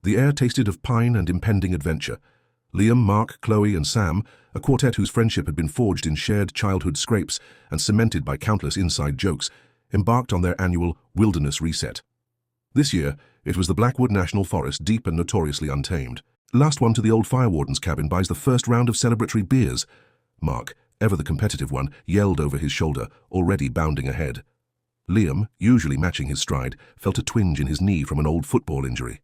The air tasted of pine and impending adventure. Liam, Mark, Chloe, and Sam, a quartet whose friendship had been forged in shared childhood scrapes and cemented by countless inside jokes, embarked on their annual wilderness reset. This year, it was the Blackwood National Forest, deep and notoriously untamed. Last one to the old fire warden's cabin buys the first round of celebratory beers. Mark, ever the competitive one, yelled over his shoulder, already bounding ahead. Liam, usually matching his stride, felt a twinge in his knee from an old football injury.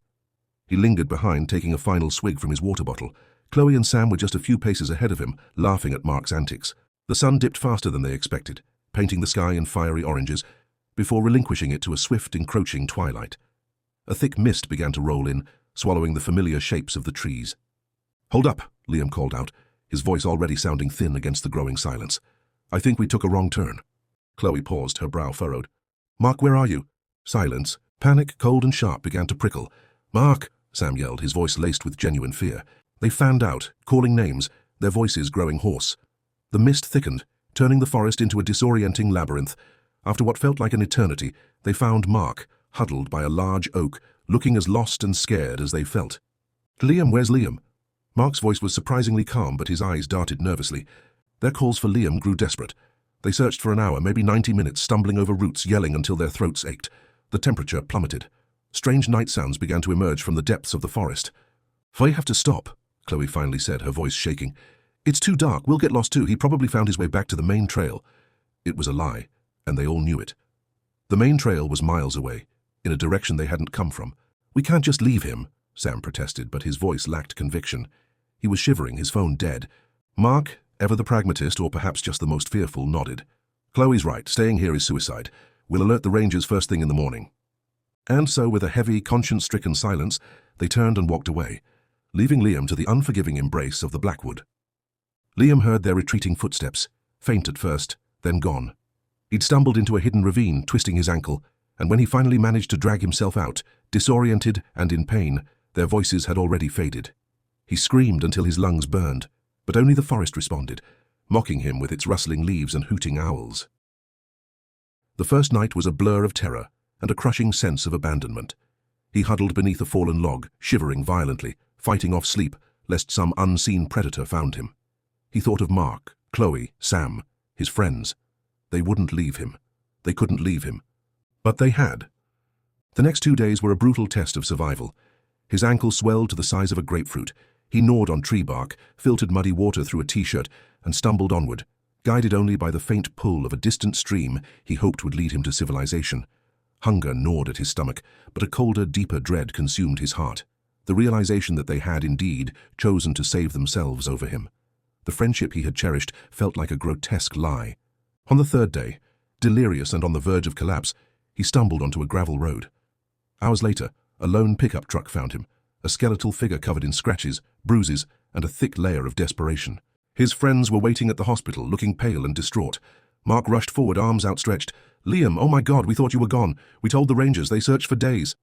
He lingered behind, taking a final swig from his water bottle. Chloe and Sam were just a few paces ahead of him, laughing at Mark's antics. The sun dipped faster than they expected, painting the sky in fiery oranges, before relinquishing it to a swift, encroaching twilight. A thick mist began to roll in, swallowing the familiar shapes of the trees. "Hold up," Liam called out, his voice already sounding thin against the growing silence. "I think we took a wrong turn." Chloe paused, her brow furrowed. "Mark, where are you?" Silence. Panic, cold and sharp, began to prickle. "Mark!" Sam yelled, his voice laced with genuine fear. They fanned out, calling names, their voices growing hoarse. The mist thickened, turning the forest into a disorienting labyrinth. After what felt like an eternity, they found Mark, huddled by a large oak, looking as lost and scared as they felt. "Liam, where's Liam?" Mark's voice was surprisingly calm, but his eyes darted nervously. Their calls for Liam grew desperate. They searched for an hour, maybe 90 minutes, stumbling over roots, yelling until their throats ached. The temperature plummeted. Strange night sounds began to emerge from the depths of the forest. "We have to stop," Chloe finally said, her voice shaking. "It's too dark, we'll get lost too. He probably found his way back to the main trail." It was a lie, and they all knew it. The main trail was miles away, in a direction they hadn't come from. "We can't just leave him," Sam protested, but his voice lacked conviction. He was shivering, his phone dead. Mark, ever the pragmatist or perhaps just the most fearful, nodded. "Chloe's right, staying here is suicide. We'll alert the rangers first thing in the morning." And so, with a heavy, conscience-stricken silence, they turned and walked away, leaving Liam to the unforgiving embrace of the Blackwood. Liam heard their retreating footsteps, faint at first, then gone. He'd stumbled into a hidden ravine, twisting his ankle, and when he finally managed to drag himself out, disoriented and in pain, their voices had already faded. He screamed until his lungs burned, but only the forest responded, mocking him with its rustling leaves and hooting owls. The first night was a blur of terror and a crushing sense of abandonment. He huddled beneath a fallen log, shivering violently, fighting off sleep, lest some unseen predator found him. He thought of Mark, Chloe, Sam, his friends. They wouldn't leave him. They couldn't leave him. But they had. The next 2 days were a brutal test of survival. His ankle swelled to the size of a grapefruit. He gnawed on tree bark, filtered muddy water through a t-shirt, and stumbled onward, guided only by the faint pull of a distant stream he hoped would lead him to civilization. Hunger gnawed at his stomach, but a colder, deeper dread consumed his heart. The realization that they had, indeed, chosen to save themselves over him. The friendship he had cherished felt like a grotesque lie. On the third day, delirious and on the verge of collapse, he stumbled onto a gravel road. Hours later, a lone pickup truck found him, a skeletal figure covered in scratches, bruises, and a thick layer of desperation. His friends were waiting at the hospital, looking pale and distraught. Mark rushed forward, arms outstretched. "Liam, oh my God, we thought you were gone. We told the rangers, they searched for days."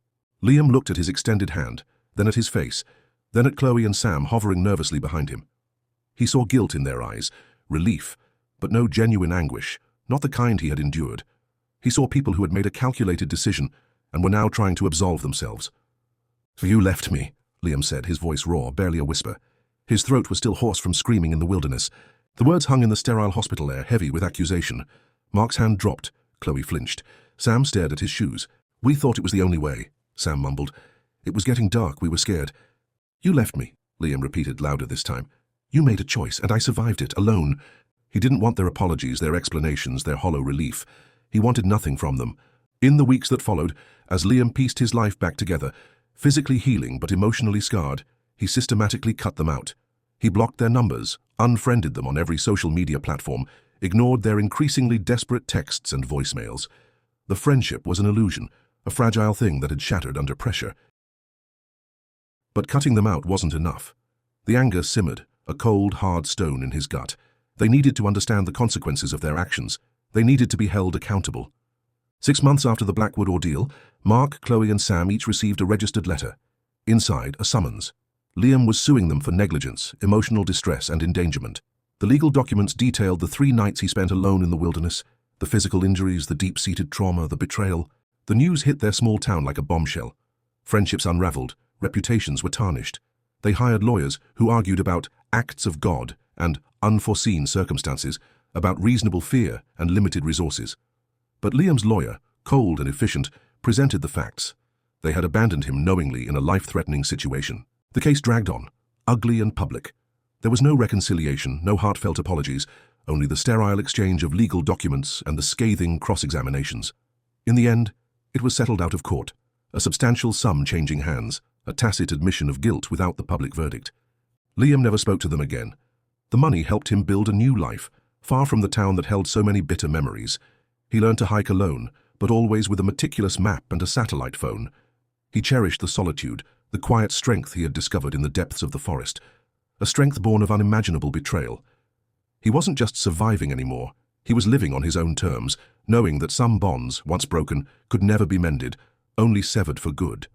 Liam looked at his extended hand, then at his face, then at Chloe and Sam hovering nervously behind him. He saw guilt in their eyes, relief, but no genuine anguish, not the kind he had endured. He saw people who had made a calculated decision and were now trying to absolve themselves. "So you left me," Liam said, his voice raw, barely a whisper. His throat was still hoarse from screaming in the wilderness. The words hung in the sterile hospital air, heavy with accusation. Mark's hand dropped. Chloe flinched. Sam stared at his shoes. "We thought it was the only way," Sam mumbled. "It was getting dark, we were scared." "You left me," Liam repeated louder this time. "You made a choice, and I survived it, alone." He didn't want their apologies, their explanations, their hollow relief. He wanted nothing from them. In the weeks that followed, as Liam pieced his life back together, physically healing but emotionally scarred, he systematically cut them out. He blocked their numbers, unfriended them on every social media platform, ignored their increasingly desperate texts and voicemails. The friendship was an illusion, a fragile thing that had shattered under pressure. But cutting them out wasn't enough. The anger simmered, a cold, hard stone in his gut. They needed to understand the consequences of their actions. They needed to be held accountable. 6 months after the Blackwood ordeal, Mark, Chloe, and Sam each received a registered letter. Inside, a summons. Liam was suing them for negligence, emotional distress, and endangerment. The legal documents detailed the 3 nights he spent alone in the wilderness, the physical injuries, the deep-seated trauma, the betrayal. The news hit their small town like a bombshell. Friendships unraveled, reputations were tarnished. They hired lawyers who argued about acts of God and unforeseen circumstances, about reasonable fear and limited resources. But Liam's lawyer, cold and efficient, presented the facts. They had abandoned him knowingly in a life-threatening situation. The case dragged on, ugly and public. There was no reconciliation, no heartfelt apologies, only the sterile exchange of legal documents and the scathing cross-examinations. In the end, it was settled out of court, a substantial sum changing hands, a tacit admission of guilt without the public verdict. Liam never spoke to them again. The money helped him build a new life, far from the town that held so many bitter memories. He learned to hike alone, but always with a meticulous map and a satellite phone. He cherished the solitude, the quiet strength he had discovered in the depths of the forest, a strength born of unimaginable betrayal. He wasn't just surviving anymore, he was living on his own terms, knowing that some bonds, once broken, could never be mended, only severed for good.